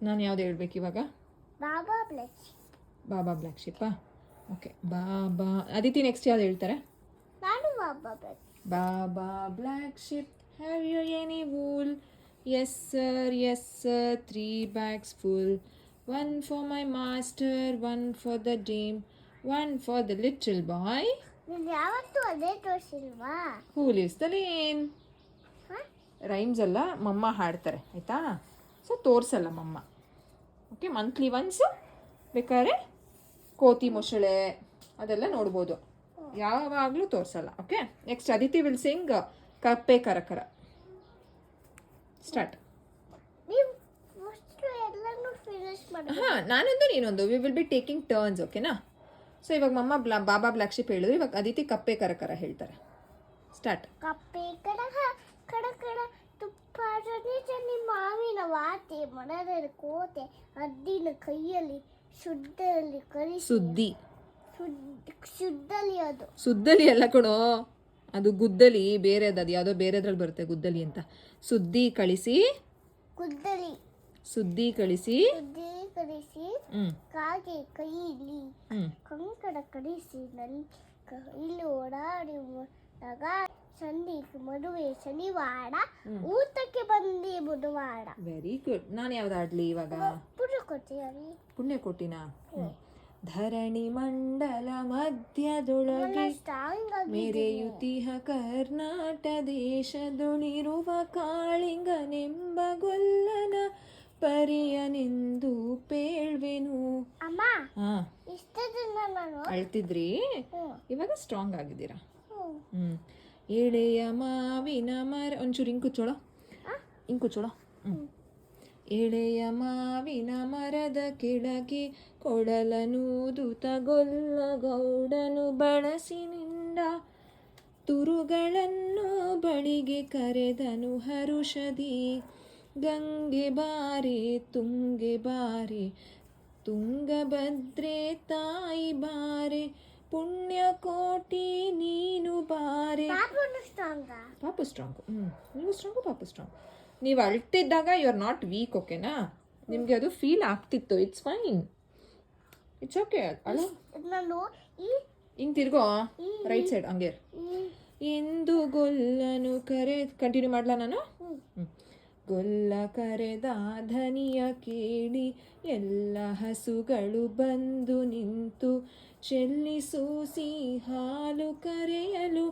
ನಾನು ಯಾವ್ದು ಹೇಳ್ಬೇಕು ಇವಾಗ? ಬಾಬಾ ಬ್ಲ್ಯಾಕ್ ಶಿಪ್ಪಾ? Okay, baa baa. ಅದಿತಿ ನೆಕ್ಸ್ಟ್ ಯಾವ್ದು ಹೇಳ್ತಾರೆ? Baa baa black sheep, have you any wool? Yes sir, 3 bags full. 1 for my master, 1 for the dame, 1 for the little boy. ಯಾವತ್ತೂ ಅದೇ ತೋರಿಸಿಲ್ವಾ? Who lives the lane? Rhymes ಎಲ್ಲ ಮಮ್ಮ ಹಾಡ್ತಾರೆ, ಆಯಿತಾ? So ತೋರಿಸಲ್ಲ ಮಮ್ಮ. ಓಕೆ, ಮಂತ್ಲಿ ಒನ್ಸ್ ಬೇಕಾದ್ರೆ ಕೋತಿ ಮೊಸಳೆ ಅದೆಲ್ಲ ನೋಡ್ಬೋದು, ಯಾವಾಗಲೂ ತೋರಿಸಲ್ಲ. Okay, next Aditi will sing ಕಪ್ಪೆ ಕರಕರ. ಸ್ಟಾರ್ಟ್. ಹಾಂ, ನಾನೊಂದು ನೀನೊಂದು, we will be taking turns. ಓಕೆನಾ? ಸೊ ಇವಾಗ ಮಮ್ಮ ಬಾಬಾ ಬ್ಲ್ಯಾಕ್ ಶಿಪ್ ಹೇಳಿದ್ರು, ಇವಾಗ ಅದಿತಿ ಕಪ್ಪೆ ಕರಕರ ಹೇಳ್ತಾರೆ. ಸ್ಟಾರ್ಟ್. ಕಪ್ಪೆ ಕಡ ತುಪ್ಪ ಚನಿ ಮಾವಿನ ವಾತೆ ಮನದಲ್ಲಿ ಕೋತೆ ಅದ್ದಿನ ಕೈಯಲ್ಲಿ ಶುದ್ಧಲ್ಲಿ ಕರಿಸಿ. ಶುದ್ಧಲಿ ಅದು ಸುದ್ದಲಿ ಎಲ್ಲ ಕಣೋ, ಅದು ಗುದ್ದಲಿ ಬೇರೆದು, ಅದು ಯಾವುದೋ ಬೇರೆದ್ರಲ್ಲಿ ಬರುತ್ತೆ ಗುದ್ದಲಿ ಅಂತ. ಸುದ್ದಿ ಕಳಿಸಿ ಕಾಗೆ ಕೈಯಲ್ಲಿ ಕಂಕಡ ಕಡಿಸಿ ಇಲ್ಲಿ ಓಡಾಡಿ ಸಂಧಿ ಮದುವೆ ಶನಿವಾರ ಊಟಕ್ಕೆ ಬಂದಿ ಬುಧವಾರ. Very good. ನಾನು ಯಾವ್ದು ಆಡ್ಲಿ ಇವಾಗ? ಪುಣ್ಯಕೋಟಿನ. ಧರಣಿ ಮಂಡಲ ಮಧ್ಯದೊಳಗೆ ಮೆರೆಯುತಿಹ ಕರ್ನಾಟ ದೇಶದೊಳಿರುವ ಕಾಳಿಂಗನೆಂಬ ಗೊಲ್ಲನ ಪರಿಯನೆಂದು ಪೇಳ್ವೆನು. ಅಳ್ತಿದ್ರಿ, ಇವಾಗ ಸ್ಟ್ರಾಂಗ್ ಆಗಿದ್ದೀರಾ. ಎಳೆಯ ಮಾವಿನ ಮರ, ಒಂಚೂರು ಇಂಕುಚೋಳ. ಎಳೆಯ ಮಾವಿನ ಮರದ ಕೆಳಗೆ ಕೊಡಲನೂದುತ ಗೊಲ್ಲ ಗೌಡನು ಬಳಸಿನಿಂದ ತುರುಗಳನ್ನು ಬಳಿಗೆ ಕರೆದನು ಹರುಷದಿ. ಗಂಗೆ ಬಾರೆ ತುಂಗೆ ಬಾರೆ ತುಂಗಭದ್ರೆ ತಾಯಿ ಬಾರೆ ಪುಣ್ಯಕೋಟಿ ನೀನು ಬಾರೆ. ಪಾಪು ಸ್ಟ್ರಾಂಗು. ನೀವು ಸ್ಟ್ರಾಂಗು, ಪಾಪು ಸ್ಟ್ರಾಂಗ್. ನೀವು ಅಳ್ತಿದ್ದಾಗ ಯು ಆರ್ ನಾಟ್ ವೀಕ್. ಓಕೆನಾ? ನಿಮಗೆ ಅದು ಫೀಲ್ ಆಗ್ತಿತ್ತು, ಇಟ್ಸ್ ಫೈನ್, ಇಟ್ಸ್ ಓಕೆ. ಅಳು. ಹಿಂಗೆ ತಿರ್ಗೋ, ರೈಟ್ ಸೈಡ್ ಹಂಗೆ ಎಂದು ಗೊಲ್ಲನು ಕಂಟಿನ್ಯೂ ಮಾಡ್ಲಾ ನಾನು? ಗೊಲ್ಲ ಕರೆದ ಧನಿಯ ಕೇಳಿ ಎಲ್ಲ ಹಸುಗಳು ಬಂದು ನಿಂತು ಚೆಲ್ಲಿಸೂಸಿ ಹಾಲು ಕರೆಯಲು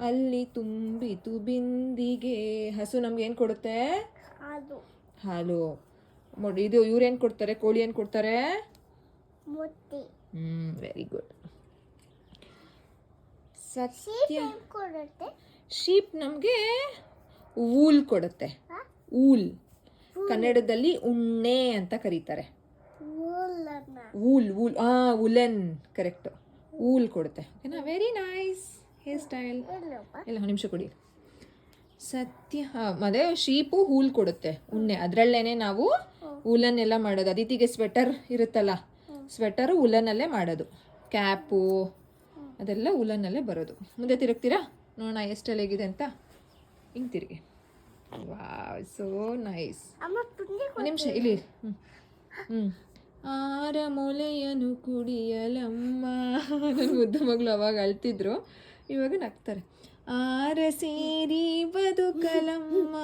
ಅಲ್ಲಿ ತುಂಬಿತು ಬಿಂದಿಗೆ. ಹಸು ನಮ್ಗೆ ಏನು ಕೊಡುತ್ತೆ? ಹಾಲು. ಇದು ಇವ್ರೇನು ಕೊಡ್ತಾರೆ? ಕೋಳಿ ಏನು ಕೊಡ್ತಾರೆ? Very good. ಸತ್ಯ. ಶೀಪ್ ನಮಗೆ ವೂಲ್ ಕೊಡುತ್ತೆ. ಊಲ್ ಕನ್ನಡದಲ್ಲಿ ಉಣ್ಣೆ ಅಂತ ಕರೀತಾರೆ. ಉಲೆನ್, ಕರೆಕ್ಟ್. ಊಲ್ ಕೊಡುತ್ತೆ. ಓಕೆನಾ? Very nice hair style. ಎಲ್ಲ ನಿಮಿಷ ಕೊಡಿ. ಸತ್ಯ. ಮತ್ತೆ ಶೀಪು ಹೂಲ್ ಕೊಡುತ್ತೆ, ಉಣ್ಣೆ. ಅದರಲ್ಲೇನೆ ನಾವು ಉಲನ್ ಎಲ್ಲ ಮಾಡೋದು. ಅದಿತಿಗೆ ಸ್ವೆಟರ್ ಇರುತ್ತಲ್ಲ, ಸ್ವೆಟರು ಉಲನಲ್ಲೇ ಮಾಡೋದು. ಕ್ಯಾಪು ಅದೆಲ್ಲ ಉಲನಲ್ಲೇ ಬರೋದು. ಮುಂದೆ ತಿರುಗ್ತೀರಾ ನೋಡೋಣ ಎಷ್ಟೆಲ್ಲಾಗಿದೆ ಅಂತ. ಹಿಂಗೆ ತಿರುಗಿ. Wow, so nice. ನಿಮಿಷ ಇಲ್ಲಿ. ಆರ ಮೊಲೆಯನು ಕುಡಿಯಲಮ್ಮ. ನನ್ನ ಮುದ್ದು ಮಗಳು ಅವಾಗ ಅಳ್ತಿದ್ರು, ಇವಾಗ ನಗ್ತಾರೆ. ಆರ ಸೇರಿ ಬದುಕಲಮ್ಮ.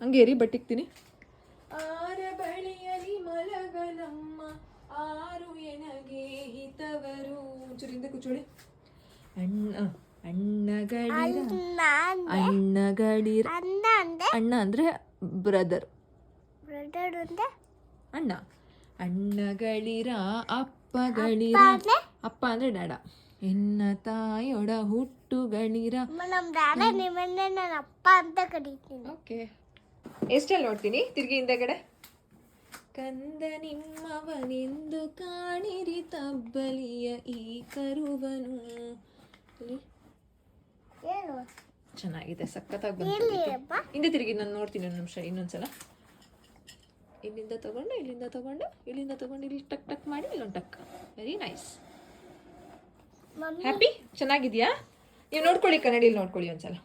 ಹಂಗೆ ಎರಿ ಬಟ್ಟಿಕ್ತೀನಿ. ಆರ ಬಳಿಯಲಿ ಮಲಗಲಮ್ಮ, ಆರು ಎನಗೆ ಹಿತವರು. ಚೂರಿಂದ ಕುಚ್ಚೋಳಿ. ಅಣ್ಣ ಅಂದ್ರೆ ಬ್ರದರ್. ಅಣ್ಣ. ಅಣ್ಣಗಳಿರ ಅಪ್ಪಗಳಿರ. ಅಪ್ಪ ಅಂದ್ರೆ ಡ್ಯಾಡ. ಎನ್ನ ತಾಯೊಡ ಹುಟ್ಟುಗಳಿರ. ಅಪ್ಪ ಅಂತ ಕರೀತೀನಿ. ಓಕೆ, ಎಷ್ಟೆಲ್ಲ ನೋಡ್ತೀನಿ. ತಿರ್ಗಿ ಹಿಂದೆಗಡೆ. ಕಂದ ನಿಮ್ಮವನೆಂದು ಕಾಣಿರಿ ತಬ್ಬಲಿಯ ಈ ಕರುವನು. ಚೆನ್ನಾಗಿದೆ, ಸಖತ್ತಾಗಿ ಬಂತು. ಹಿಂದೆ ತಿರುಗಿ ನಾನು ನೋಡ್ತೀನಿ ಒಂದು ನಿಮಿಷ. ಇನ್ನೊಂದ್ಸಲ ಇಲ್ಲಿಂದ ತಗೊಂಡು ಇಲ್ಲಿಂದ ತಗೊಂಡು ಇಲ್ಲಿ ಟಕ್ ಟಕ್ ಮಾಡಿ ಇಲ್ಲೊಂದು ಟಕ್. Very nice. ಹ್ಯಾಪಿ? ಚೆನ್ನಾಗಿದೆಯಾ? ನೀವು ನೋಡ್ಕೊಳ್ಳಿ, ಕನ್ನಡಿಯಲ್ಲಿ ನೋಡ್ಕೊಳ್ಳಿ ಒಂದ್ಸಲ.